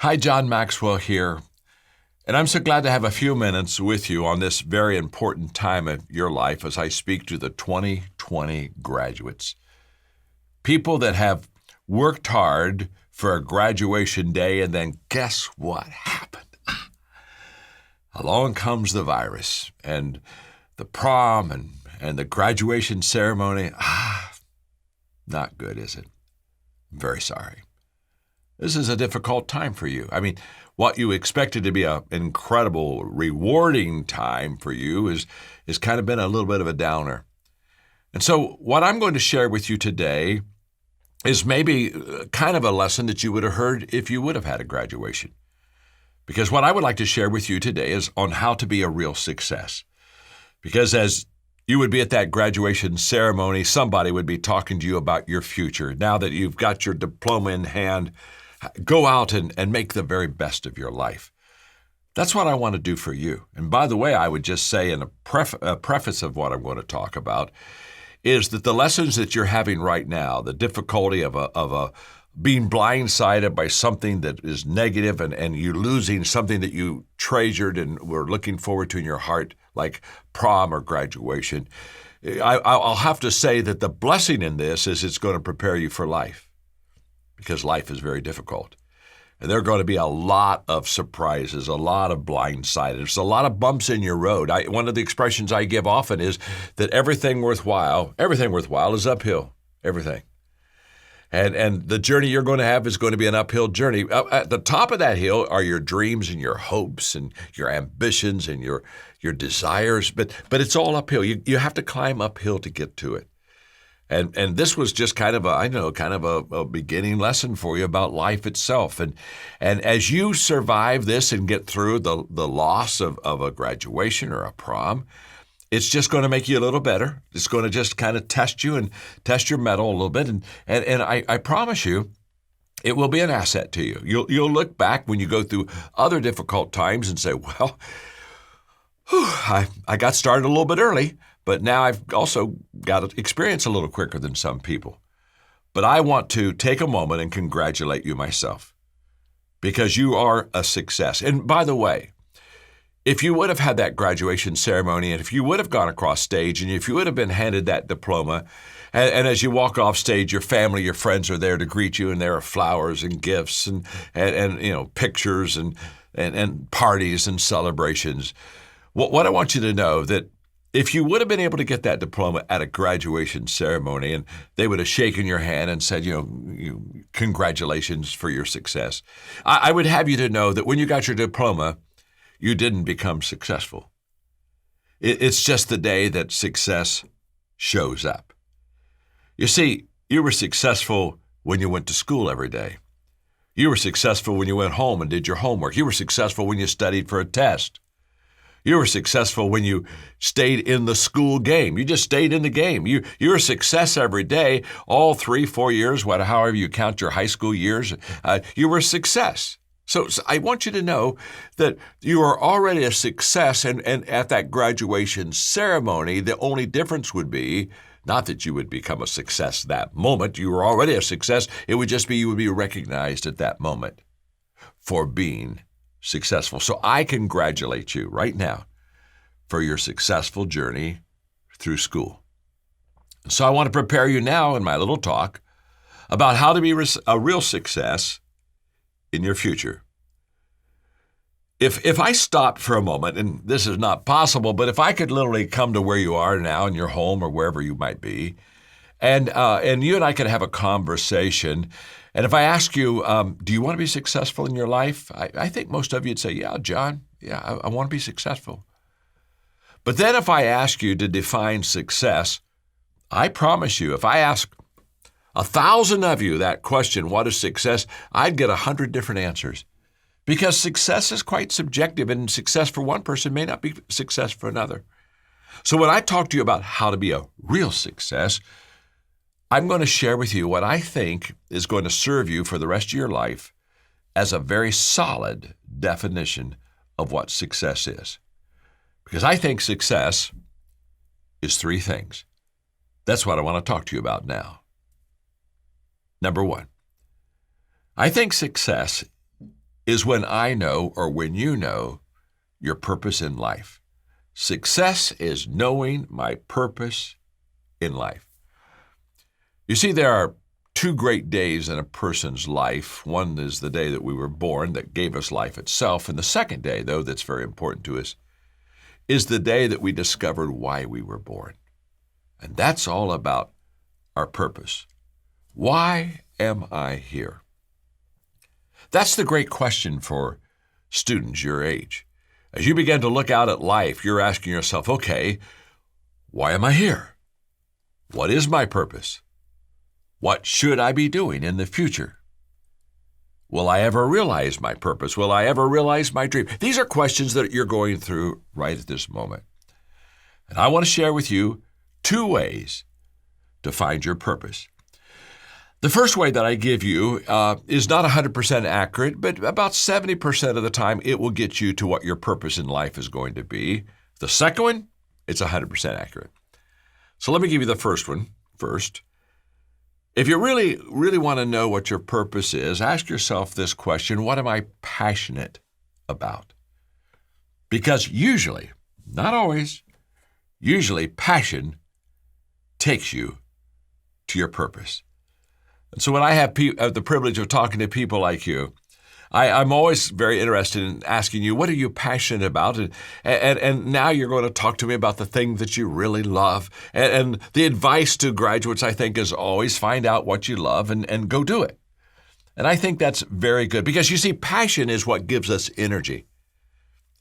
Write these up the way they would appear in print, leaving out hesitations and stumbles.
Hi, John Maxwell here, and I'm so glad to have a few minutes with you on this very important time of your life as I speak to the 2020 graduates. People that have worked hard for a graduation day, and then guess what happened? Along comes the virus and the prom and the graduation ceremony. Not good, is it? I'm very sorry. This is a difficult time for you. I mean, what you expected to be an incredible, rewarding time for you is kind of been a little bit of a downer. And so what I'm going to share with you today is maybe kind of a lesson that you would have heard if you would have had a graduation. Because what I would like to share with you today is on how to be a real success. Because as you would be at that graduation ceremony, somebody would be talking to you about your future. Now that you've got your diploma in hand, go out and make the very best of your life. That's what I want to do for you. And by the way, I would just say in a preface of what I'm going to talk about is that the lessons that you're having right now, the difficulty of being blindsided by something that is negative and you losing something that you treasured and were looking forward to in your heart, like prom or graduation, I'll have to say that the blessing in this is it's going to prepare you for life. Because life is very difficult. And there are going to be a lot of surprises, a lot of blindsided, a lot of bumps in your road. One of the expressions I give often is that everything worthwhile is uphill, everything. And the journey you're going to have is going to be an uphill journey. At the top of that hill are your dreams and your hopes and your ambitions and your desires, but it's all uphill. You have to climb uphill to get to it. And this was just kind of a beginning lesson for you about life itself. And as you survive this and get through the loss of a graduation or a prom, it's just going to make you a little better. It's going to just kind of test you and test your mettle a little bit. And I promise you, it will be an asset to you. You'll look back when you go through other difficult times and say, well, I got started a little bit early. But now I've also got experience a little quicker than some people. But I want to take a moment and congratulate you myself because you are a success. And by the way, if you would have had that graduation ceremony and if you would have gone across stage and if you would have been handed that diploma, and as you walk off stage, your family, your friends are there to greet you, and there are flowers and gifts and pictures and parties and celebrations. What I want you to know that if you would have been able to get that diploma at a graduation ceremony and they would have shaken your hand and said, congratulations for your success, I would have you to know that when you got your diploma, you didn't become successful. It's just the day that success shows up. You see, you were successful when you went to school every day. You were successful when you went home and did your homework. You were successful when you studied for a test. You were successful when you stayed in the school game. You just stayed in the game. You're a success every day, all 3-4 years, however you count your high school years. You were a success. So I want you to know that you are already a success, and at that graduation ceremony, the only difference would be not that you would become a success that moment. You were already a success. It would just be you would be recognized at that moment for being successful. So I congratulate you right now for your successful journey through school. So I want to prepare you now in my little talk about how to be a real success in your future. If I stopped for a moment, and this is not possible, but if I could literally come to where you are now in your home or wherever you might be, and you and I could have a conversation. And if I ask you, do you want to be successful in your life? I think most of you would say, yeah, John, I want to be successful. But then if I ask you to define success, I promise you, if I ask 1,000 of you that question, what is success, I'd get 100 different answers. Because success is quite subjective, and success for one person may not be success for another. So when I talk to you about how to be a real success, I'm going to share with you what I think is going to serve you for the rest of your life as a very solid definition of what success is. Because I think success is 3 things. That's what I want to talk to you about now. Number 1, I think success is when I know, or when you know, your purpose in life. Success is knowing my purpose in life. You see, there are two great days in a person's life. One is the day that we were born, that gave us life itself. And the second day, though, that's very important to us, is the day that we discovered why we were born. And that's all about our purpose. Why am I here? That's the great question for students your age. As you begin to look out at life, you're asking yourself, okay, why am I here? What is my purpose? What should I be doing in the future? Will I ever realize my purpose? Will I ever realize my dream? These are questions that you're going through right at this moment. And I want to share with you two ways to find your purpose. The first way that I give you is not 100% accurate, but about 70% of the time it will get you to what your purpose in life is going to be. The second one, it's 100% accurate. So let me give you the first one first. If you really, really want to know what your purpose is, ask yourself this question: what am I passionate about? Because usually, not always, usually passion takes you to your purpose. And so when I have the privilege of talking to people like you, I'm always very interested in asking you, what are you passionate about? And now you're going to talk to me about the thing that you really love. And the advice to graduates, I think, is always find out what you love and go do it. And I think that's very good because, you see, passion is what gives us energy.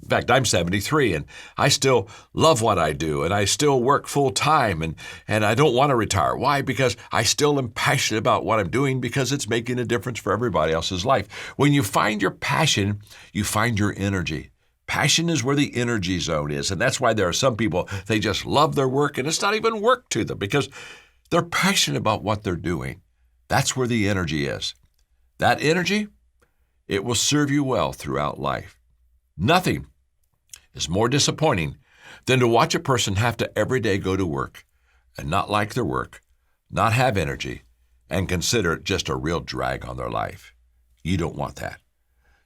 In fact, I'm 73 and I still love what I do and I still work full time and I don't want to retire. Why? Because I still am passionate about what I'm doing because it's making a difference for everybody else's life. When you find your passion, you find your energy. Passion is where the energy zone is. And that's why there are some people, they just love their work and it's not even work to them because they're passionate about what they're doing. That's where the energy is. That energy, it will serve you well throughout life. Nothing is more disappointing than to watch a person have to every day go to work and not like their work, not have energy, and consider it just a real drag on their life. You don't want that.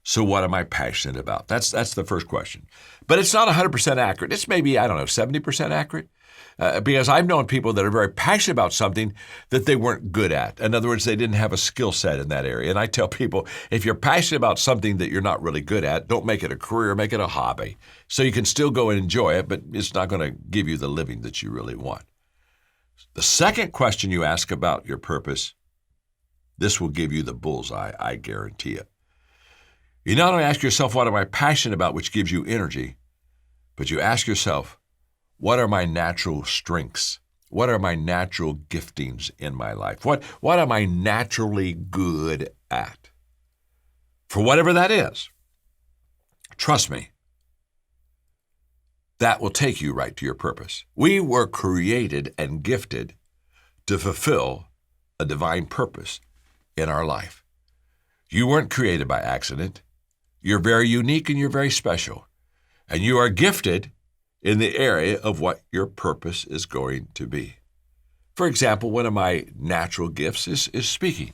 So what am I passionate about? That's the first question. But it's not 100% accurate. It's maybe, 70% accurate. Because I've known people that are very passionate about something that they weren't good at. In other words, they didn't have a skill set in that area. And I tell people, if you're passionate about something that you're not really good at, don't make it a career, make it a hobby. So you can still go and enjoy it, but it's not going to give you the living that you really want. The second question you ask about your purpose, this will give you the bullseye, I guarantee it. You not only ask yourself, what am I passionate about, which gives you energy, but you ask yourself, what are my natural strengths? What are my natural giftings in my life? What am I naturally good at? For whatever that is, trust me, that will take you right to your purpose. We were created and gifted to fulfill a divine purpose in our life. You weren't created by accident. You're very unique and you're very special. And you are gifted in the area of what your purpose is going to be. For example, one of my natural gifts is speaking.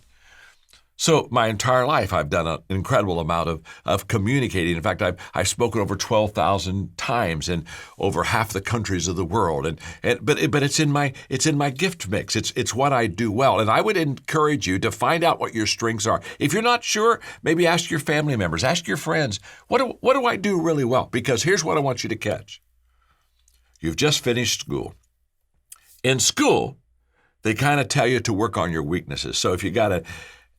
So my entire life, I've done an incredible amount of communicating. In fact, I've spoken over 12,000 times in over half the countries of the world. But it's in my gift mix. It's what I do well. And I would encourage you to find out what your strengths are. If you're not sure, maybe ask your family members, ask your friends, what do I do really well? Because here's what I want you to catch. You've just finished school. In school, they kind of tell you to work on your weaknesses. So if you got an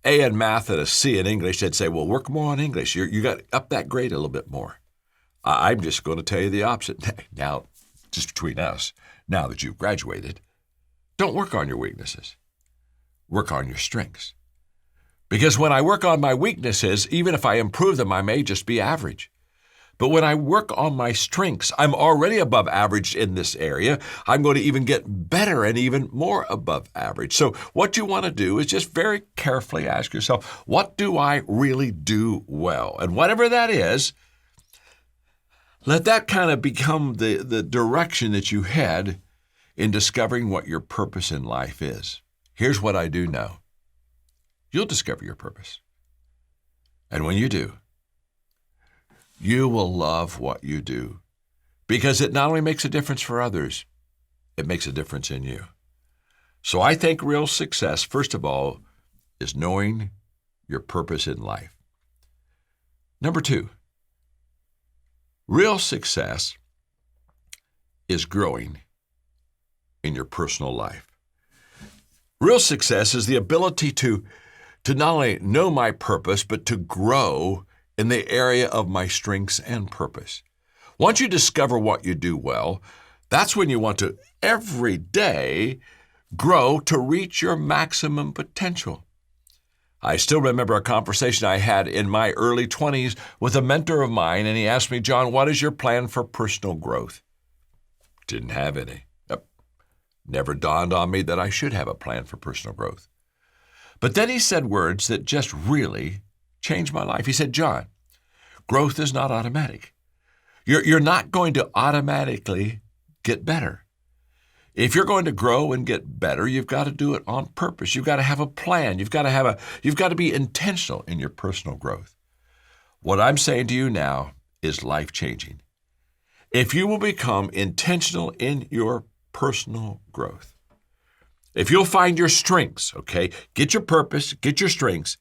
A in math and a C in English, they'd say, well, work more on English. You got up that grade a little bit more. I'm just going to tell you the opposite. Now, just between us, now that you've graduated, don't work on your weaknesses. Work on your strengths. Because when I work on my weaknesses, even if I improve them, I may just be average. But when I work on my strengths, I'm already above average in this area. I'm going to even get better and even more above average. So what you want to do is just very carefully ask yourself, what do I really do well? And whatever that is, let that kind of become the direction that you head in discovering what your purpose in life is. Here's what I do know. You'll discover your purpose. And when you do, you will love what you do because it not only makes a difference for others, it makes a difference in you. So I think real success, first of all, is knowing your purpose in life. Number 2, real success is growing in your personal life. Real success is the ability to not only know my purpose, but to grow in the area of my strengths and purpose. Once you discover what you do well, that's when you want to every day grow to reach your maximum potential. I still remember a conversation I had in my early 20s with a mentor of mine, and he asked me, John, what is your plan for personal growth? Didn't have any. Never dawned on me that I should have a plan for personal growth. But then he said words that just really changed my life. He said, John, growth is not automatic. You're not going to automatically get better. If you're going to grow and get better, you've got to do it on purpose. You've got to have a plan. You've got to be intentional in your personal growth. What I'm saying to you now is life-changing. If you will become intentional in your personal growth, if you'll find your strengths, okay, get your purpose, get your strengths,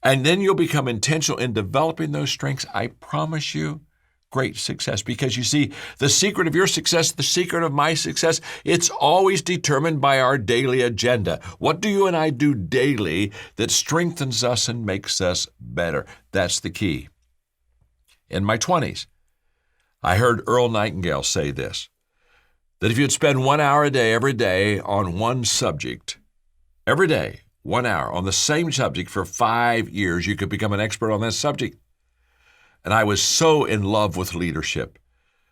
and then you'll become intentional in developing those strengths, I promise you great success. Because you see, the secret of your success, the secret of my success, it's always determined by our daily agenda. What do you and I do daily that strengthens us and makes us better? That's the key. In my 20s, I heard Earl Nightingale say this, that if you'd spend 1 hour a day, every day, on one subject, every day, 1 hour on the same subject for 5 years, you could become an expert on that subject. And I was so in love with leadership.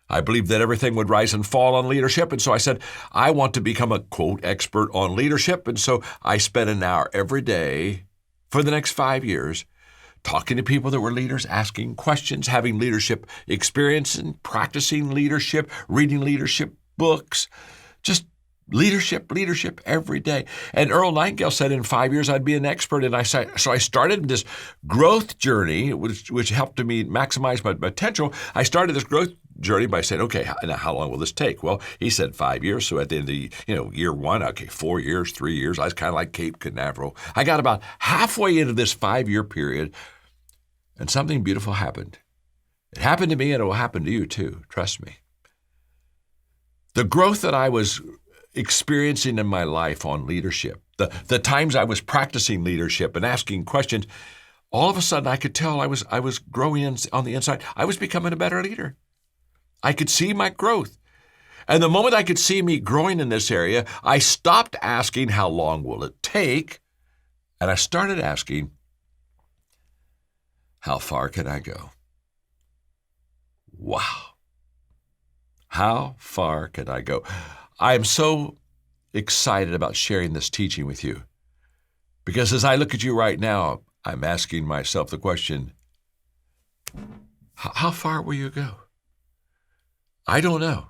I believed that everything would rise and fall on leadership. And so I said, I want to become a, quote, expert on leadership. And so I spent an hour every day for the next 5 years talking to people that were leaders, asking questions, having leadership experience and practicing leadership, reading leadership books, just leadership every day. And Earl Nightingale said in 5 years I'd be an expert. And so I started this growth journey, which helped me maximize my potential. I started this growth journey by saying, okay, now how long will this take? Well, he said 5 years. So at the end of year 1, okay, 4 years, 3 years. I was kind of like Cape Canaveral. I got about halfway into this 5-year period, and something beautiful happened. It happened to me, and it will happen to you too. Trust me. The growth that I was experiencing in my life on leadership, the times I was practicing leadership and asking questions, all of a sudden I could tell I was growing on the inside. I was becoming a better leader. I could see my growth. And the moment I could see me growing in this area, I stopped asking how long will it take, and I started asking, how far can I go? Wow. How far can I go? I am so excited about sharing this teaching with you because as I look at you right now, I'm asking myself the question, how far will you go? I don't know.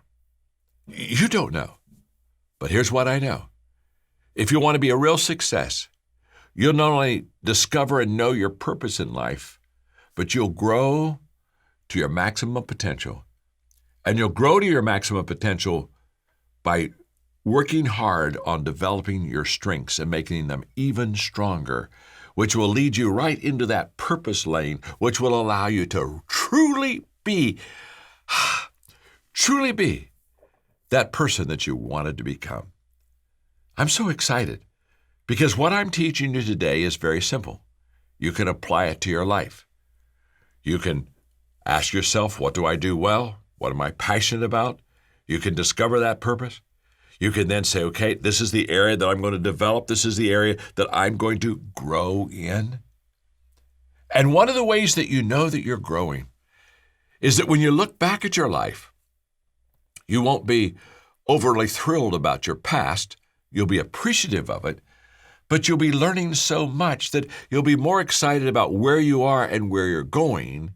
You don't know. But here's what I know. If you want to be a real success, you'll not only discover and know your purpose in life, but you'll grow to your maximum potential. And you'll grow to your maximum potential by working hard on developing your strengths and making them even stronger, which will lead you right into that purpose lane, which will allow you to truly be that person that you wanted to become. I'm so excited because what I'm teaching you today is very simple. You can apply it to your life. You can ask yourself, what do I do well? What am I passionate about? You can discover that purpose. You can then say, okay, this is the area that I'm going to develop. This is the area that I'm going to grow in. And one of the ways that you know that you're growing is that when you look back at your life, you won't be overly thrilled about your past. You'll be appreciative of it, but you'll be learning so much that you'll be more excited about where you are and where you're going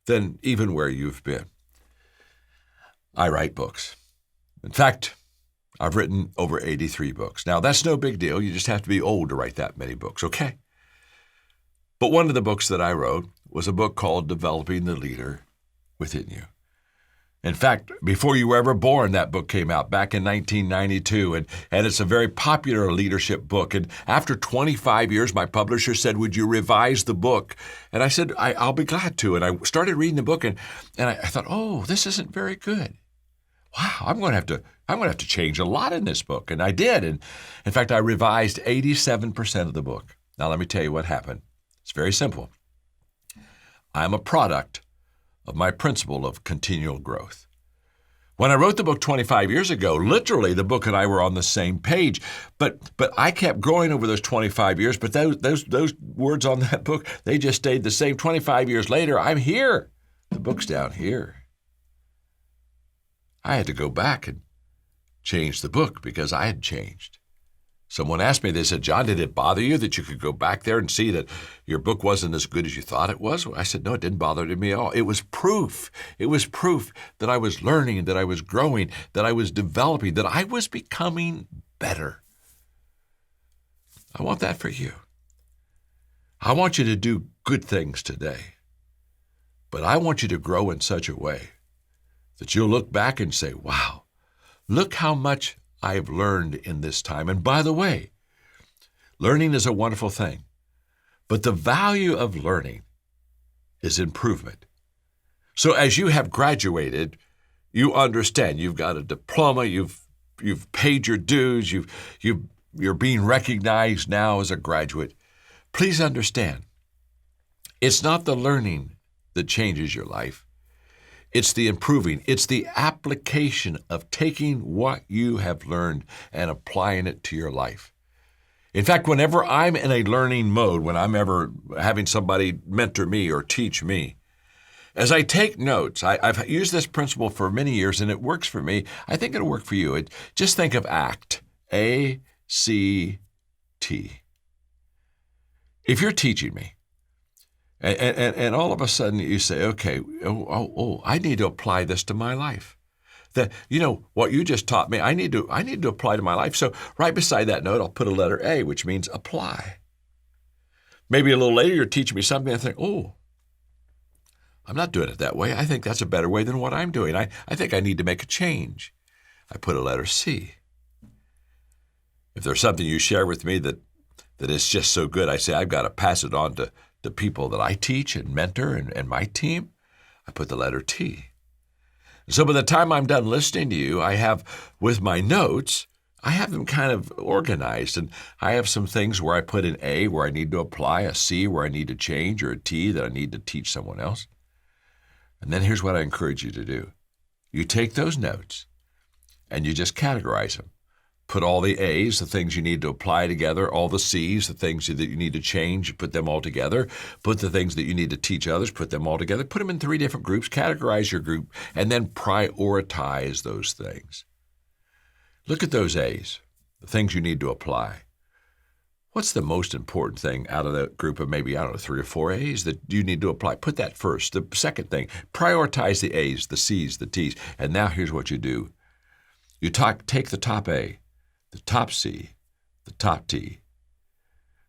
than even where you've been. I write books. In fact, I've written over 83 books. Now, that's no big deal. You just have to be old to write that many books, okay? But one of the books that I wrote was a book called Developing the Leader Within You. In fact, before you were ever born, that book came out back in 1992, and it's a very popular leadership book. And after 25 years, my publisher said, would you revise the book? And I said, I'll be glad to. And I started reading the book, and I thought, oh, this isn't very good. Wow, I'm going to have to change a lot in this book. And I did. And in fact, I revised 87% of the book. Now, let me tell you what happened. It's very simple. I'm a product of my principle of continual growth. When I wrote the book 25 years ago, literally the book and I were on the same page, but I kept growing over those 25 years, but those words on that book, they just stayed the same. 25 years later, I'm here. The book's down here. I had to go back and change the book because I had changed. Someone asked me, they said, John, did it bother you that you could go back there and see that your book wasn't as good as you thought it was? I said, no, it didn't bother me at all. It was proof. It was proof that I was learning, that I was growing, that I was developing, that I was becoming better. I want that for you. I want you to do good things today, but I want you to grow in such a way that you'll look back and say, wow, look how much I've learned in this time. And by the way, learning is a wonderful thing, but the value of learning is improvement. So as you have graduated, you understand you've got a diploma, you've paid your dues, you're being recognized now as a graduate. Please understand, it's not the learning that changes your life. It's the improving. It's the application of taking what you have learned and applying it to your life. In fact, whenever I'm in a learning mode, when I'm ever having somebody mentor me or teach me, as I take notes, I've used this principle for many years and it works for me. I think it'll work for you. Just think of ACT, A-C-T. If you're teaching me, and all of a sudden you say, okay, I need to apply this to my life. That, what you just taught me, I need to apply to my life. So right beside that note, I'll put a letter A, which means apply. Maybe a little later you're teaching me something, I think, I'm not doing it that way. I think that's a better way than what I'm doing. I think I need to make a change. I put a letter C. If there's something you share with me that is just so good, I say I've got to pass it on to the people that I teach and mentor and my team. I put the letter T. So by the time I'm done listening to you, I have, with my notes, I have them kind of organized. And I have some things where I put an A where I need to apply, a C where I need to change, or a T that I need to teach someone else. And then here's what I encourage you to do. You take those notes and you just categorize them. Put all the A's, the things you need to apply together, all the C's, the things that you need to change, put them all together. Put the things that you need to teach others, put them all together. Put them in 3 different groups, categorize your group, and then prioritize those things. Look at those A's, the things you need to apply. What's the most important thing out of that group of maybe, 3 or 4 A's that you need to apply? Put that first. The second thing, prioritize the A's, the C's, the T's. And now here's what you do. You take the top A, the top C, the top T,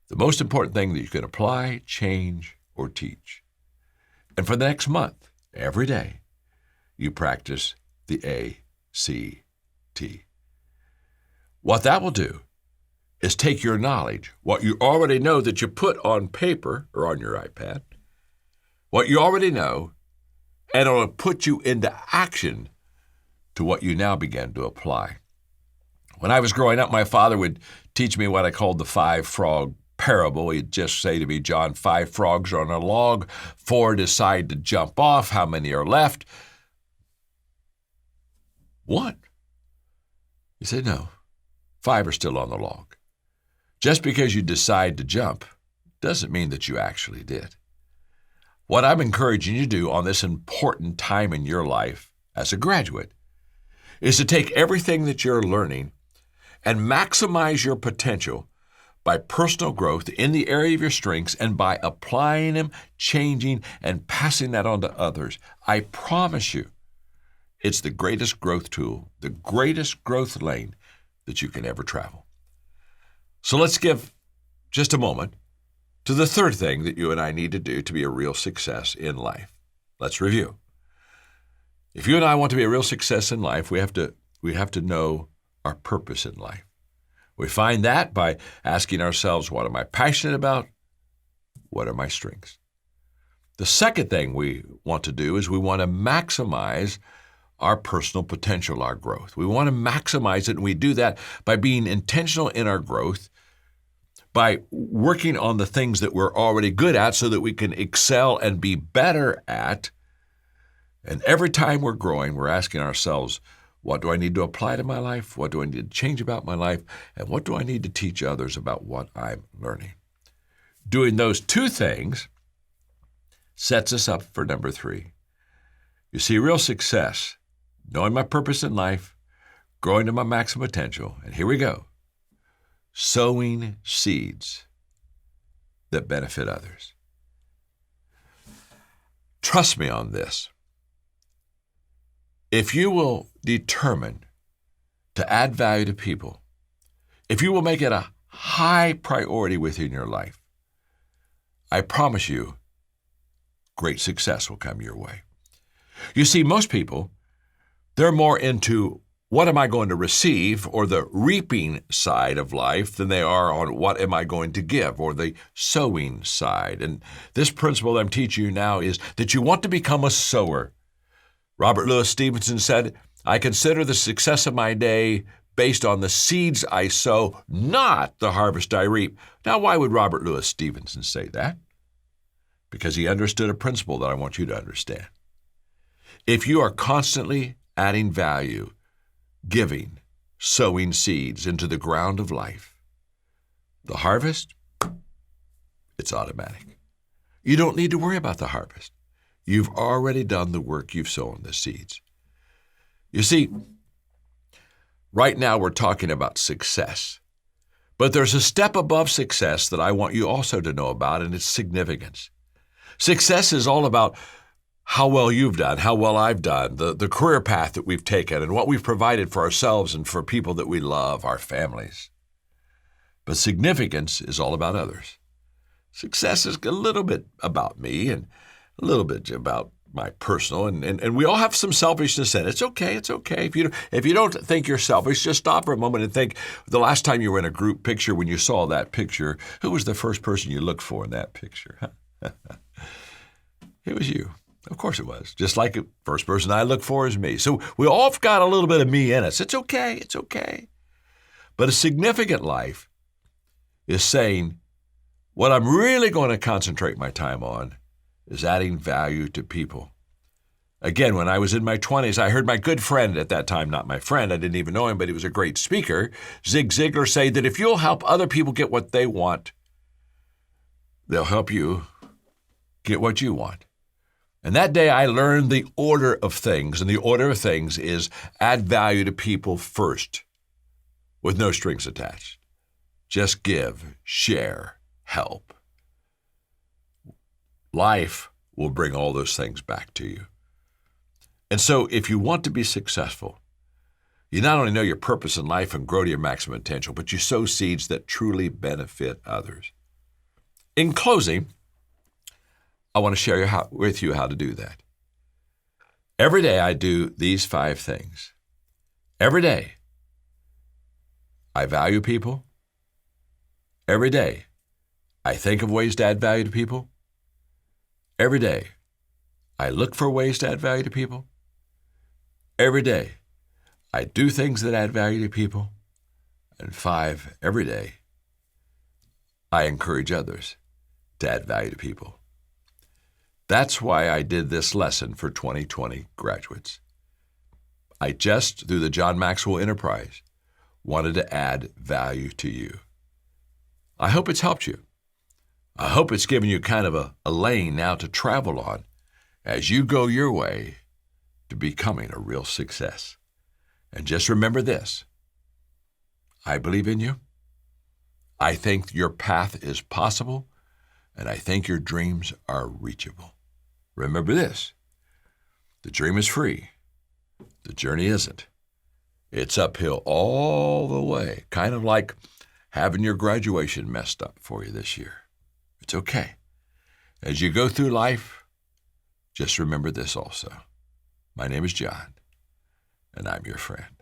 the most important thing that you can apply, change, or teach. And for the next month, every day, you practice the A, C, T. What that will do is take your knowledge, what you already know that you put on paper or on your iPad, what you already know, and it'll put you into action to what you now begin to apply. When I was growing up, my father would teach me what I called the 5-frog parable. He'd just say to me, John, 5 frogs are on a log, 4 decide to jump off. How many are left? 1. You say, no, 5 are still on the log. Just because you decide to jump doesn't mean that you actually did. What I'm encouraging you to do on this important time in your life as a graduate is to take everything that you're learning and maximize your potential by personal growth in the area of your strengths and by applying them, changing, and passing that on to others. I promise you, it's the greatest growth tool, the greatest growth lane that you can ever travel. So let's give just a moment to the third thing that you and I need to do to be a real success in life. Let's review. If you and I want to be a real success in life, we have to know our purpose in life. We find that by asking ourselves, what am I passionate about? What are my strengths? The second thing we want to do is we want to maximize our personal potential, our growth. We want to maximize it, and we do that by being intentional in our growth, by working on the things that we're already good at so that we can excel and be better at. And every time we're growing, we're asking ourselves, what do I need to apply to my life? What do I need to change about my life? And what do I need to teach others about what I'm learning? Doing those two things sets us up for number 3. You see, real success, knowing my purpose in life, growing to my maximum potential, and here we go, sowing seeds that benefit others. Trust me on this. If you will determine to add value to people, if you will make it a high priority within your life, I promise you, great success will come your way. You see, most people, they're more into what am I going to receive or the reaping side of life than they are on what am I going to give or the sowing side. And this principle I'm teaching you now is that you want to become a sower. Robert Louis Stevenson said, I consider the success of my day based on the seeds I sow, not the harvest I reap. Now, why would Robert Louis Stevenson say that? Because he understood a principle that I want you to understand. If you are constantly adding value, giving, sowing seeds into the ground of life, the harvest, it's automatic. You don't need to worry about the harvest. You've already done the work, you've sown the seeds. You see, right now we're talking about success, but there's a step above success that I want you also to know about, and it's significance. Success is all about how well you've done, how well I've done, the career path that we've taken, and what we've provided for ourselves and for people that we love, our families. But significance is all about others. Success is a little bit about me and a little bit about my personal, and we all have some selfishness in it. It's okay. If you don't think you're selfish, just stop for a moment and think the last time you were in a group picture, when you saw that picture, who was the first person you looked for in that picture? It was you. Of course it was. Just like the first person I look for is me. So we all got a little bit of me in us. It's okay. But a significant life is saying, what I'm really going to concentrate my time on is adding value to people. Again, when I was in my 20s, I heard my good friend at that time, not my friend, I didn't even know him, but he was a great speaker, Zig Ziglar, say that if you'll help other people get what they want, they'll help you get what you want. And that day I learned the order of things, and the order of things is add value to people first, with no strings attached. Just give, share, help. Life will bring all those things back to you. And so if you want to be successful, you not only know your purpose in life and grow to your maximum potential, but you sow seeds that truly benefit others. In closing, I want to share with you how to do that. Every day I do these 5 things. Every day I value people. Every day I think of ways to add value to people. Every day I look for ways to add value to people. Every day I do things that add value to people. And 5, every day I encourage others to add value to people. That's why I did this lesson for 2020 graduates. I just, through the John Maxwell Enterprise, wanted to add value to you. I hope it's helped you. I hope it's given you kind of a lane now to travel on as you go your way to becoming a real success. And just remember this, I believe in you. I think your path is possible, and I think your dreams are reachable. Remember this, the dream is free. The journey isn't. It's uphill all the way, kind of like having your graduation messed up for you this year. It's okay. As you go through life, just remember this also. My name is John, and I'm your friend.